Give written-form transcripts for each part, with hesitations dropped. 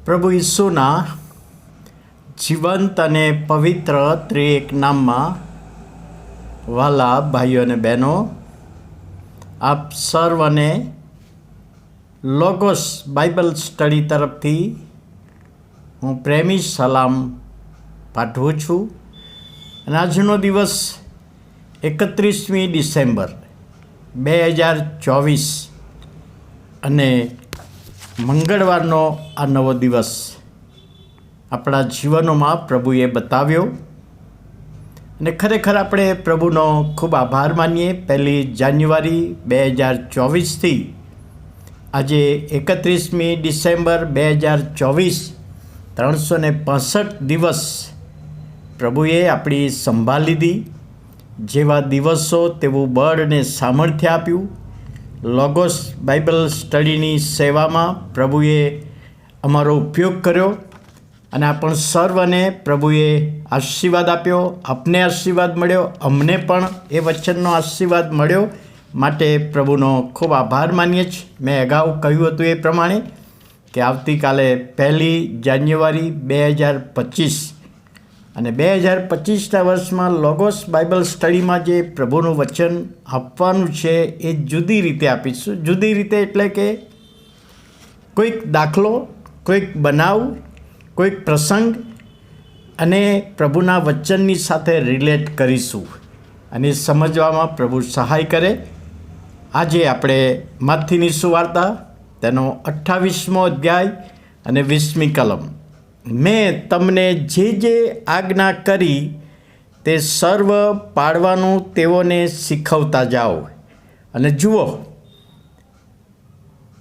પ્રભુ ઈસુના જીવંત અને પવિત્ર ત્રિએક નામમાં વહાલા ભાઈઓ અને બહેનો, આપ સર્વને લોગોસ બાઇબલ સ્ટડી તરફથી હું પ્રેમી સલામ પાઠવું છું. અને આજનો દિવસ 31મી ડિસેમ્બર 2024 અને મંગળવારનો આ નવો દિવસ આપણા જીવનોમાં પ્રભુએ બતાવ્યો અને ખરેખર આપણે પ્રભુનો ખૂબ આભાર માનીએ. 1 જાન્યુઆરી 2024થી આજે 31મી ડિસેમ્બર 2024 365 દિવસ પ્રભુએ આપણી સંભાળ લીધી. જેવા દિવસો તેવું બળ અને સામર્થ્ય આપ્યું. લોગોસ બાઇબલ સ્ટડીની સેવામાં પ્રભુએ અમારો ઉપયોગ કર્યો અને આપણ સર્વને પ્રભુએ આશીર્વાદ આપ્યો. આપને આશીર્વાદ મળ્યો, અમને પણ એ વચનનો આશીર્વાદ મળ્યો. માટે પ્રભુનો ખૂબ આભાર માનીએ છીએ. મેં અગાઉ કહ્યું હતું એ પ્રમાણે કે આવતીકાલે 1 જાન્યુઆરી 2025 અને 2025ના વર્ષમાં લોગોસ બાઇબલ સ્ટડીમાં જે પ્રભુનું વચન આપવાનું છે એ જુદી રીતે આપીશું. જુદી રીતે એટલે કે કોઈક દાખલો, કોઈક બનાવ, કોઈક પ્રસંગ અને પ્રભુના વચનની સાથે રિલેટ કરીશું અને સમજવામાં પ્રભુ સહાય કરે. આજે આપણે માથીની સુવાર્તા તેનો 28મો અધ્યાય અને 20મી કલમ. મેં તમને જે આજ્ઞા કરી તે સર્વ પાળવાનું તેઓને શીખવતા જાઓ અને જુઓ,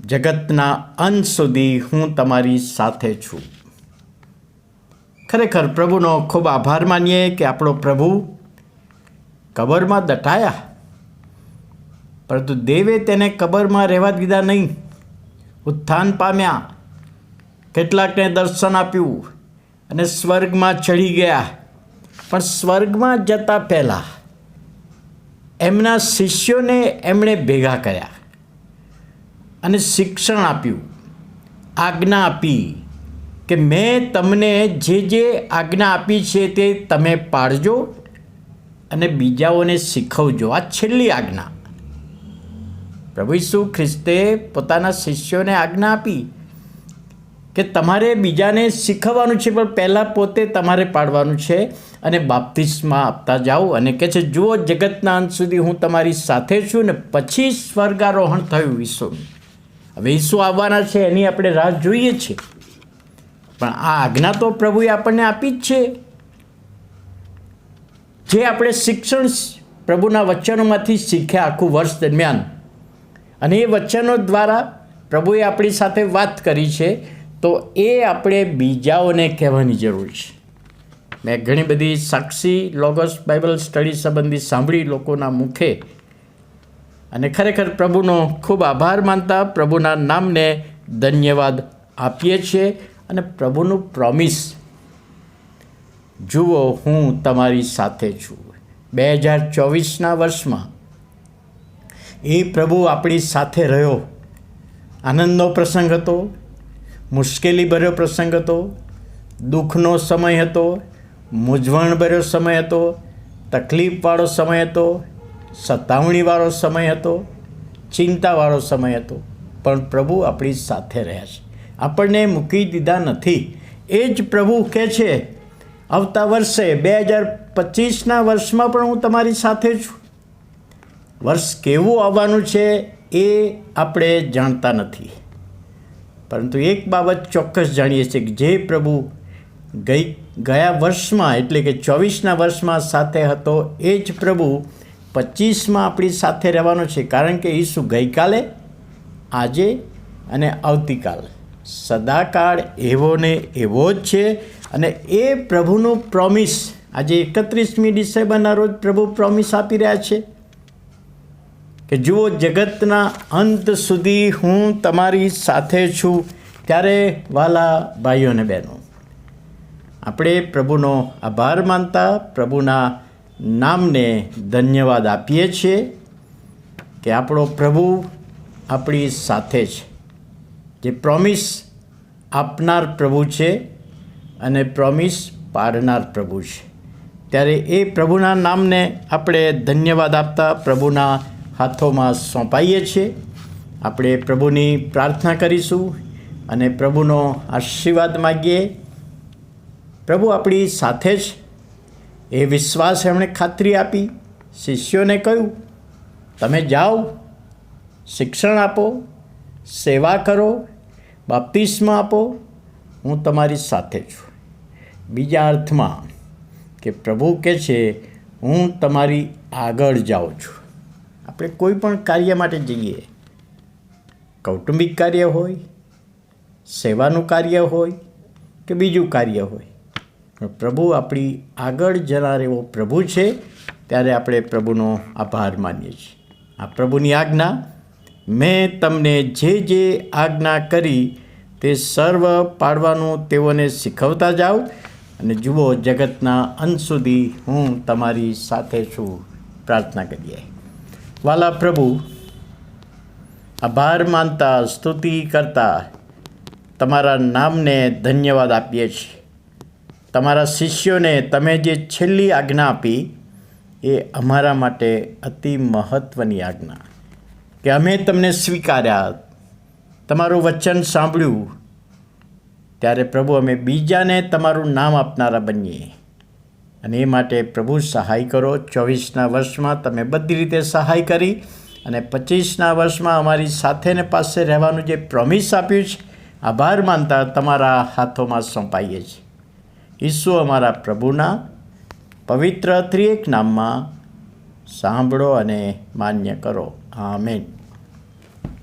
જગતના અંત સુધી હું તમારી સાથે છું. ખરેખર પ્રભુનો ખૂબ આભાર માનીએ કે આપણો પ્રભુ કબરમાં દટાયા, પરંતુ દેવે તેને કબરમાં રહેવા દીધા નહીં. ઉત્થાન પામ્યા, કેટલાકને દર્શન આપ્યું અને સ્વર્ગમાં ચડી ગયા. પણ સ્વર્ગમાં જતા પહેલાં એમના શિષ્યોને એમણે ભેગા કર્યા અને શિક્ષણ આપ્યું, આજ્ઞા આપી કે મેં તમને જે આજ્ઞા આપી છે તે તમે પાળજો અને બીજાઓને શીખવજો. આ છેલ્લી આજ્ઞા. પ્રભુ ઈસુ ખ્રિસ્તે પોતાના શિષ્યોને આજ્ઞા આપી કે તમારે બીજાને શીખવવાનું છે, પણ પહેલાં પોતે તમારે પાડવાનું છે અને બાપ્તિસ્મા આપતા જાઓ. અને કહે છે જુઓ, જગતના અંત સુધી હું તમારી સાથે છું. ને પછી સ્વર્ગારોહણ થયું ઈસુનું. હવે ઈસુ આવવાના છે, એની આપણે રાહ જોઈએ છીએ. પણ આ આજ્ઞા તો પ્રભુએ આપણને આપી જ છે. જે આપણે શિક્ષણ પ્રભુના વચનોમાંથી શીખ્યા આખું વર્ષ દરમિયાન, અને એ વચનો દ્વારા પ્રભુએ આપણી સાથે વાત કરી છે, તો એ આપણે બીજાઓને કહેવાની જરૂર છે. મેં ઘણી બધી સાક્ષી લોગોસ બાઇબલ સ્ટડી સંબંધી સાંભળી લોકોના મુખે, અને ખરેખર પ્રભુનો ખૂબ આભાર માનતા પ્રભુના નામને ધન્યવાદ આપીએ છીએ. અને પ્રભુનું પ્રોમિસ, જુઓ હું તમારી સાથે છું. 2024ના વર્ષમાં એ પ્રભુ આપણી સાથે રહ્યો. આનંદનો પ્રસંગ હતો, મુશ્કેલીભર્યો પ્રસંગ હતો, દુઃખનો સમય હતો, મૂંઝવણભર્યો સમય હતો, તકલીફવાળો સમય હતો, સતાવણીવાળો સમય હતો, ચિંતાવાળો સમય હતો. પણ પ્રભુ આપણી સાથે રહ્યા છે, આપણને મૂકી દીધા નથી. એ જ પ્રભુ કહે છે આવતા વર્ષે 2025ના વર્ષમાં પણ હું તમારી સાથે છું. વર્ષ કેવું આવવાનું છે એ આપણે જાણતા નથી, પરંતુ એક બાબત ચોક્કસ જાણીએ છીએ કે જે પ્રભુ ગયા વર્ષમાં એટલે કે 24ના વર્ષમાં સાથે હતો, એ જ પ્રભુ 25માં આપણી સાથે રહેવાનો છે. કારણ કે ઈસુ ગઈકાલે, આજે અને આવતીકાલે સદાકાળ એવો ને એવો જ છે. અને એ પ્રભુનું પ્રોમિસ આજે 31મી ડિસેમ્બરના રોજ પ્રભુ પ્રોમિસ આપી રહ્યા છે કે જુઓ, જગતના અંત સુધી હું તમારી સાથે છું. ત્યારે વહાલા ભાઈઓ અને બહેનો, આપણે પ્રભુનો આભાર માનતા પ્રભુના નામને ધન્યવાદ આપીએ છીએ કે આપણો પ્રભુ આપણી સાથે છે. જે પ્રોમિસ આપનાર પ્રભુ છે અને પ્રોમિસ પાડનાર પ્રભુ છે. ત્યારે એ પ્રભુના નામને આપણે ધન્યવાદ આપતા પ્રભુના હાથોમાં સોંપાઈએ છીએ. આપણે પ્રભુની પ્રાર્થના કરીશું અને પ્રભુનો આશીર્વાદ માગીએ. પ્રભુ આપણી સાથે જ એ વિશ્વાસ એમણે ખાતરી આપી. શિષ્યોને કહ્યું, તમે જાઓ, શિક્ષણ આપો, સેવા કરો, બાપ્તિસ્મા આપો, હું તમારી સાથે છું. બીજા અર્થમાં કે પ્રભુ કહે છે, હું તમારી આગળ જાઉં છું. આપણે કોઈ પણ કાર્ય માટે જઈએ, કૌટુંબિક કાર્ય હોય, સેવાનું કાર્ય હોય કે બીજું કાર્ય હોય, પણ પ્રભુ આપણી આગળ જનાર એવો પ્રભુ છે. ત્યારે આપણે પ્રભુનો આભાર માનીએ છીએ. આ પ્રભુની આજ્ઞા, મેં તમને જે આજ્ઞા કરી તે સર્વ પાડવાનું તેઓને શીખવતા જાઓ, અને જુઓ જગતના અંત સુધી હું તમારી સાથે છું. પ્રાર્થના કરીએ. વાલા પ્રભુ, આભાર માનતા, સ્તુતિ કરતા તમારા નામને ધન્યવાદ આપીએ છીએ. તમારા શિષ્યોને તમે જે છેલ્લી આજ્ઞા આપી એ અમારા માટે અતિ મહત્ત્વની આજ્ઞા, કે અમે તમને સ્વીકાર્યા, તમારું વચન સાંભળ્યું, ત્યારે પ્રભુ અમે બીજાને તમારું નામ આપનારા બનીએ. અને એ માટે પ્રભુ સહાય કરો. 24ના વર્ષમાં તમે બધી રીતે સહાય કરી, અને 25ના વર્ષમાં અમારી સાથે ને પાસે રહેવાનું જે પ્રોમિસ આપ્યું છે, આભાર માનતા તમારા હાથોમાં સોંપાઈએ છીએ. ઈસુ અમારા પ્રભુના પવિત્ર ત્રિએક નામમાં સાંભળો અને માન્ય કરો. આમેન.